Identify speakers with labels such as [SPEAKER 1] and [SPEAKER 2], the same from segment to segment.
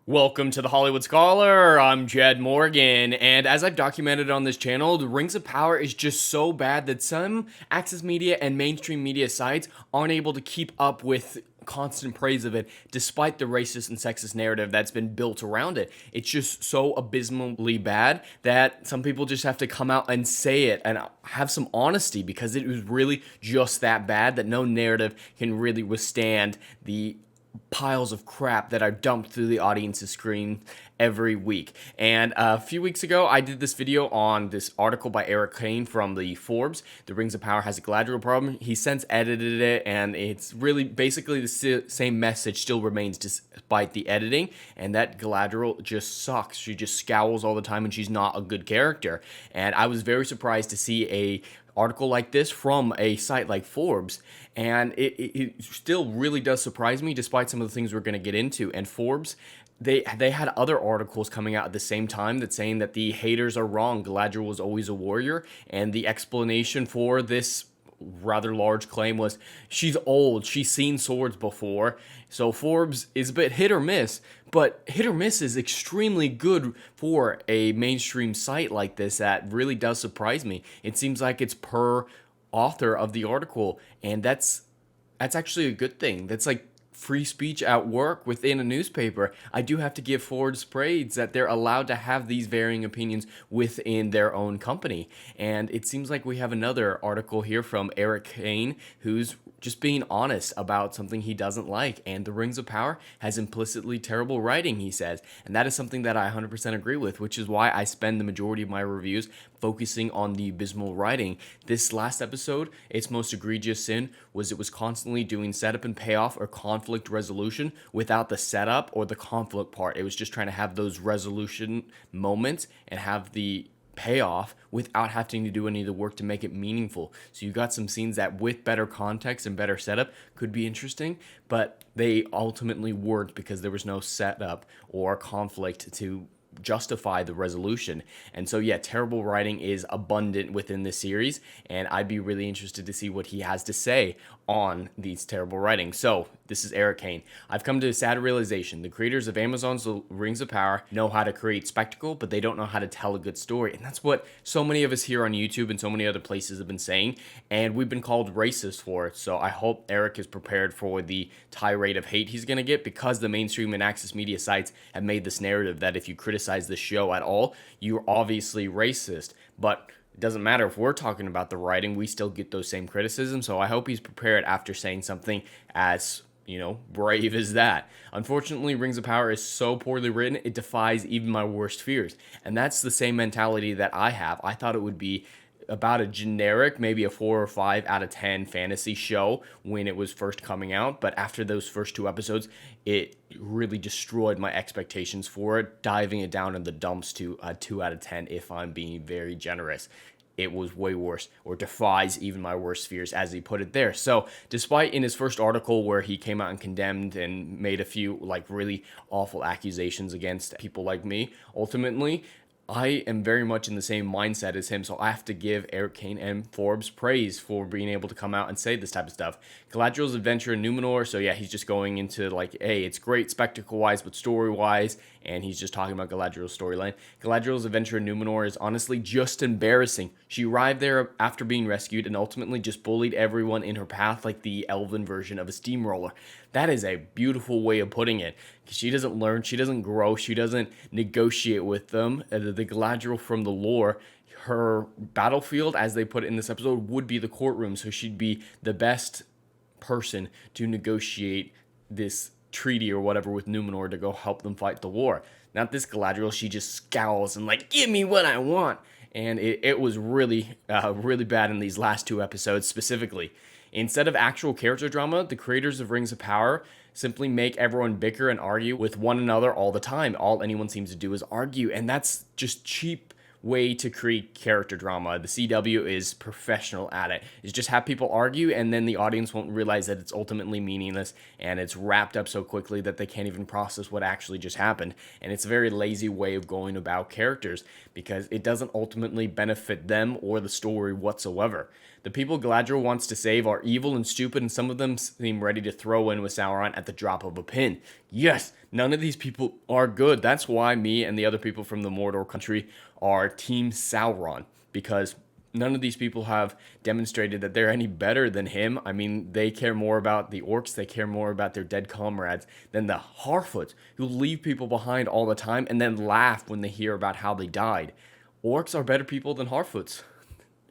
[SPEAKER 1] Welcome to the Hollywood Scholar. I'm Jed Morgan, and as I've documented on this channel, the Rings of Power is just so bad that some access media and mainstream media sites aren't able to keep up with constant praise of it, despite the racist and sexist narrative that's been built around it. It's just so abysmally bad that some people just have to come out and say it and have some honesty, because it was really just that bad that no narrative can really withstand the piles of crap that are dumped through the audience's screen every week. And a few weeks ago, I did this video on this article by Eric Kane from the Forbes. The Rings of Power has a Galadriel problem. He since edited it, and it's really basically the same message still remains despite the editing, and that Galadriel just sucks. She just scowls all the time, and she's not a good character. And I was very surprised to see a article like this from a site like Forbes, and it still really does surprise me despite some of the things we're going to get into. And Forbes, they had other articles coming out at the same time that saying that the haters are wrong. Galadriel was always a warrior, and the explanation for this rather large claim was she's old, she's seen swords before. So Forbes is a bit hit or miss, but hit or miss is extremely good for a mainstream site like this. That really does surprise me. It seems like it's per author of the article, and that's actually a good thing. That's like free speech at work within a newspaper. I do have to give Forbes praise that they're allowed to have these varying opinions within their own company. And it seems like we have another article here from Eric Kane, who's just being honest about something he doesn't like. And the Rings of Power has implicitly terrible writing, he says. And that is something that I 100% agree with, which is why I spend the majority of my reviews focusing on the abysmal writing. This last episode, its most egregious sin was it was constantly doing setup and payoff or conflict resolution without the setup or the conflict part. It was just trying to have those resolution moments and have the payoff without having to do any of the work to make it meaningful. So you got some scenes that with better context and better setup could be interesting, but they ultimately weren't because there was no setup or conflict to justify the resolution. And so yeah, terrible writing is abundant within this series, and I'd be really interested to see what he has to say on these terrible writing. So this is Eric Kane. I've come to a sad realization. The creators of Amazon's The Rings of Power know how to create spectacle, but they don't know how to tell a good story. And that's what so many of us here on YouTube and so many other places have been saying, and we've been called racist for it. So I hope Eric is prepared for the tirade of hate he's going to get, because the mainstream and access media sites have made this narrative that if you criticize the show at all, you're obviously racist. But it doesn't matter if we're talking about the writing, we still get those same criticisms. So I hope he's prepared after saying something as, brave as that. Unfortunately, Rings of Power is so poorly written, it defies even my worst fears. And that's the same mentality that I have. I thought it would be about a generic, maybe a 4 or 5 out of 10 fantasy show when it was first coming out. But after those first 2 episodes, it really destroyed my expectations for it, diving it down in the dumps to a 2 out of 10 if I'm being very generous. It was way worse, or defies even my worst fears, as he put it there. So despite in his first article where he came out and condemned and made a few really awful accusations against people like me, ultimately I am very much in the same mindset as him, so I have to give Eric Kane and Forbes praise for being able to come out and say this type of stuff. Galadriel's adventure in Numenor, so yeah, he's just going into hey, it's great spectacle-wise, but story-wise, and he's just talking about Galadriel's storyline. Galadriel's adventure in Numenor is honestly just embarrassing. She arrived there after being rescued and ultimately just bullied everyone in her path like the elven version of a steamroller. That is a beautiful way of putting it. She doesn't learn, she doesn't grow, she doesn't negotiate with them. The Galadriel from the lore, her battlefield, as they put it in this episode, would be the courtroom. So she'd be the best person to negotiate this treaty or whatever with Numenor to go help them fight the war. Not this Galadriel, she just scowls and give me what I want. And it was really, really bad in these last 2 episodes specifically. Instead of actual character drama, the creators of Rings of Power simply make everyone bicker and argue with one another all the time. All anyone seems to do is argue, and that's just cheap way to create character drama. The CW is professional at it. Is just have people argue, and then the audience won't realize that it's ultimately meaningless, and it's wrapped up so quickly that they can't even process what actually just happened. And it's a very lazy way of going about characters, because it doesn't ultimately benefit them or the story whatsoever. The people Galadriel wants to save are evil and stupid, and some of them seem ready to throw in with Sauron at the drop of a pin. Yes, None of these people are good. That's why me and the other people from the Mordor country are Team Sauron, because none of these people have demonstrated that they're any better than him. I mean, they care more about the orcs, they care more about their dead comrades than the Harfoots, who leave people behind all the time and then laugh when they hear about how they died. Orcs are better people than Harfoots,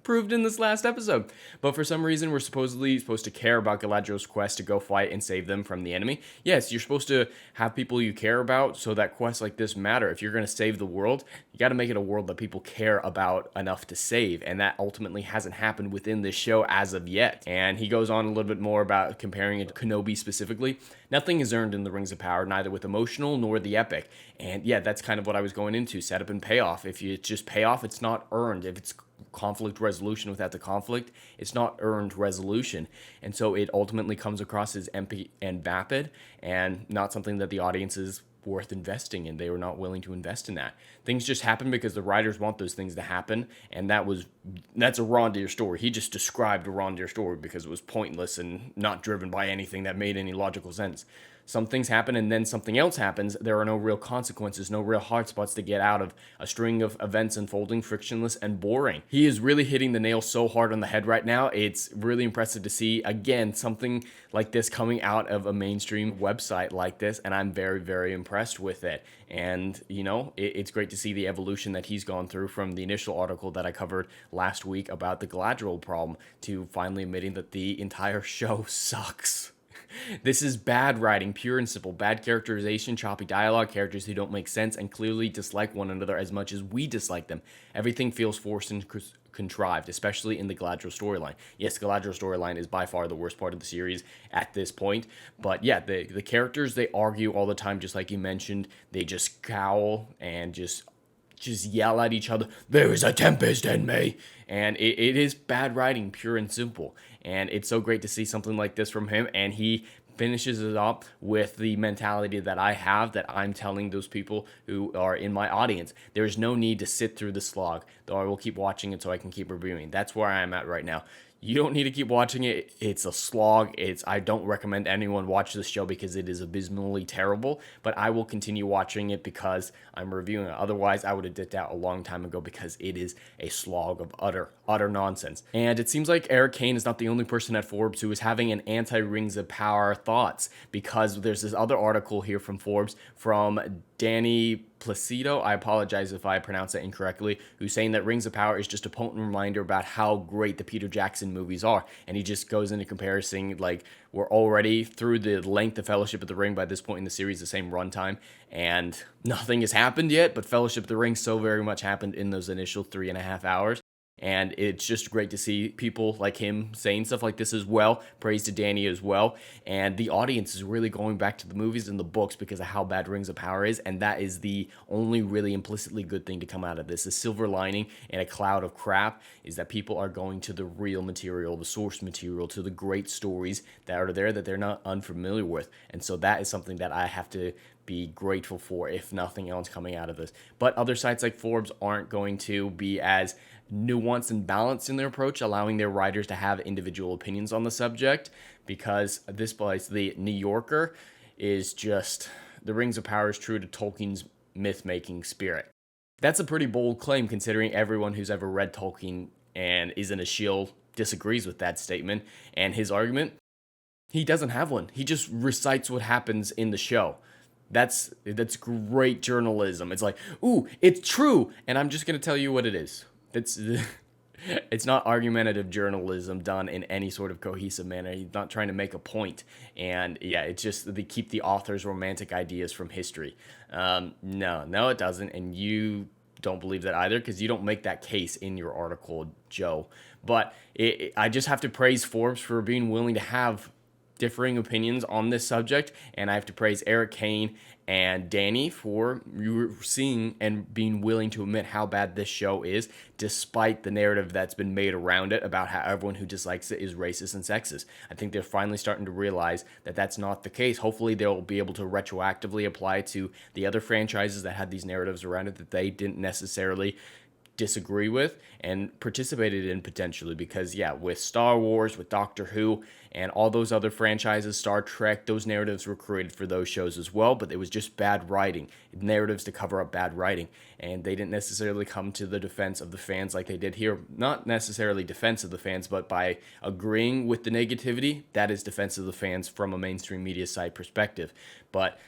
[SPEAKER 1] proved in this last episode. But for some reason, we're supposedly supposed to care about Galadriel's quest to go fight and save them from the enemy. Yes, you're supposed to have people you care about so that quests like this matter. If you're going to save the world, you got to make it a world that people care about enough to save. And that ultimately hasn't happened within this show as of yet. And he goes on a little bit more about comparing it to Kenobi specifically. Nothing is earned in the Rings of Power, neither with emotional nor the epic. And yeah, that's kind of what I was going into, setup and payoff. If you just pay off, it's not earned. If it's conflict resolution without the conflict, it's not earned resolution. And so it ultimately comes across as empty and vapid and not something that the audience is worth investing in. They were not willing to invest in that. Things just happen because the writers want those things to happen, and that's a Rondir story. He just described a Rondir story because it was pointless and not driven by anything that made any logical sense. Some things happen and then something else happens. There are no real consequences, no real hard spots to get out of a string of events unfolding, frictionless and boring. He is really hitting the nail so hard on the head right now. It's really impressive to see, again, something like this coming out of a mainstream website like this, and I'm very, very impressed with it. And, you know, it's great to see the evolution that he's gone through from the initial article that I covered last week about the Galadriel problem to finally admitting that the entire show sucks. This is bad writing, pure and simple. Bad characterization, choppy dialogue, characters who don't make sense and clearly dislike one another as much as we dislike them. Everything feels forced and contrived, especially in the Galadriel storyline. Yes, Galadriel storyline is by far the worst part of the series at this point. But yeah, the characters, they argue all the time, just like you mentioned. They just scowl and just yell at each other, "There is a tempest in me." And it is bad writing, pure and simple. And it's so great to see something like this from him. And he finishes it up with the mentality that I have, that I'm telling those people who are in my audience. There's no need to sit through the slog, though I will keep watching it so I can keep reviewing. That's where I'm at right now. You don't need to keep watching it. It's a slog. I don't recommend anyone watch this show because it is abysmally terrible, but I will continue watching it because I'm reviewing it. Otherwise, I would have dipped out a long time ago because it is a slog of utter nonsense. And it seems like Eric Kane is not the only person at Forbes who is having an anti-Rings of Power thoughts, because there's this other article here from Forbes from Danny Placido, I apologize if I pronounce that incorrectly, who's saying that Rings of Power is just a potent reminder about how great the Peter Jackson movies are. And he just goes into comparison, like, we're already through the length of Fellowship of the Ring by this point in the series, the same runtime, and nothing has happened yet, but Fellowship of the Ring so very much happened in those initial 3.5 hours. And it's just great to see people like him saying stuff like this as well. Praise to Danny as well. And the audience is really going back to the movies and the books because of how bad Rings of Power is. And that is the only really implicitly good thing to come out of this. The silver lining in a cloud of crap is that people are going to the real material, the source material, to the great stories that are there that they're not unfamiliar with. And so that is something that I have to be grateful for, if nothing else, coming out of this. But other sites like Forbes aren't going to be as nuanced and balanced in their approach, allowing their writers to have individual opinions on the subject, because this place, the New Yorker, is just, the Rings of Power is true to Tolkien's myth-making spirit. That's a pretty bold claim, considering everyone who's ever read Tolkien and isn't a shill disagrees with that statement. And his argument, he doesn't have one. He just recites what happens in the show. That's great journalism. It's like, ooh, it's true, and I'm just going to tell you what it is. It's not argumentative journalism done in any sort of cohesive manner. He's not trying to make a point. And yeah, it's just they keep the author's romantic ideas from history. No, it doesn't. And you don't believe that either, because you don't make that case in your article, Joe. But I just have to praise Forbes for being willing to have differing opinions on this subject, and I have to praise Eric Kane and Danny for seeing and being willing to admit how bad this show is, despite the narrative that's been made around it about how everyone who dislikes it is racist and sexist. I think they're finally starting to realize that that's not the case. Hopefully they'll be able to retroactively apply to the other franchises that had these narratives around it that they didn't necessarily disagree with and participated in potentially, because yeah, with Star Wars, with Doctor Who, and all those other franchises, Star Trek, those narratives were created for those shows as well, but it was just bad writing, narratives to cover up bad writing, and they didn't necessarily come to the defense of the fans like they did here. Not necessarily defense of the fans, but by agreeing with the negativity, that is defense of the fans from a mainstream media side perspective. But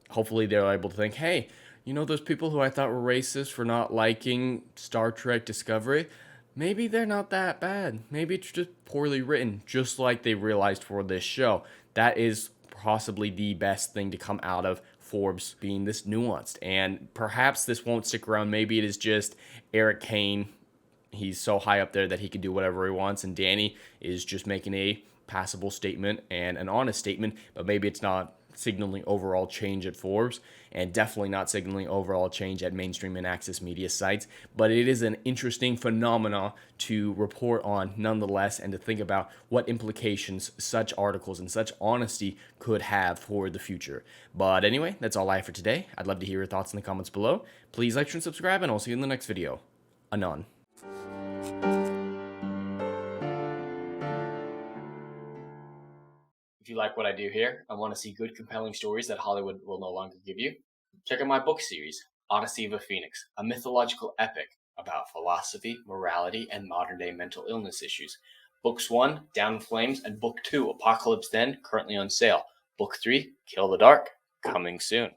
[SPEAKER 1] hopefully they're able to think, hey, you know, those people who I thought were racist for not liking Star Trek Discovery, maybe they're not that bad. Maybe it's just poorly written, just like they realized for this show. That is possibly the best thing to come out of Forbes being this nuanced. And perhaps this won't stick around. Maybe it is just Eric Kane. He's so high up there that he can do whatever he wants, and Danny is just making a passable statement and an honest statement, but maybe it's not signaling overall change at Forbes, and definitely not signaling overall change at mainstream and access media sites. But it is an interesting phenomenon to report on nonetheless, and to think about what implications such articles and such honesty could have for the future. But anyway, that's all I have for today. I'd love to hear your thoughts in the comments below. Please like, share, and subscribe, and I'll see you in the next video. Anon. If you like what I do here and want to see good, compelling stories that Hollywood will no longer give you, check out my book series, Odyssey of a Phoenix, a mythological epic about philosophy, morality, and modern-day mental illness issues. Books 1, Down in Flames, and Book 2, Apocalypse Then, currently on sale. Book 3, Kill the Dark, coming soon.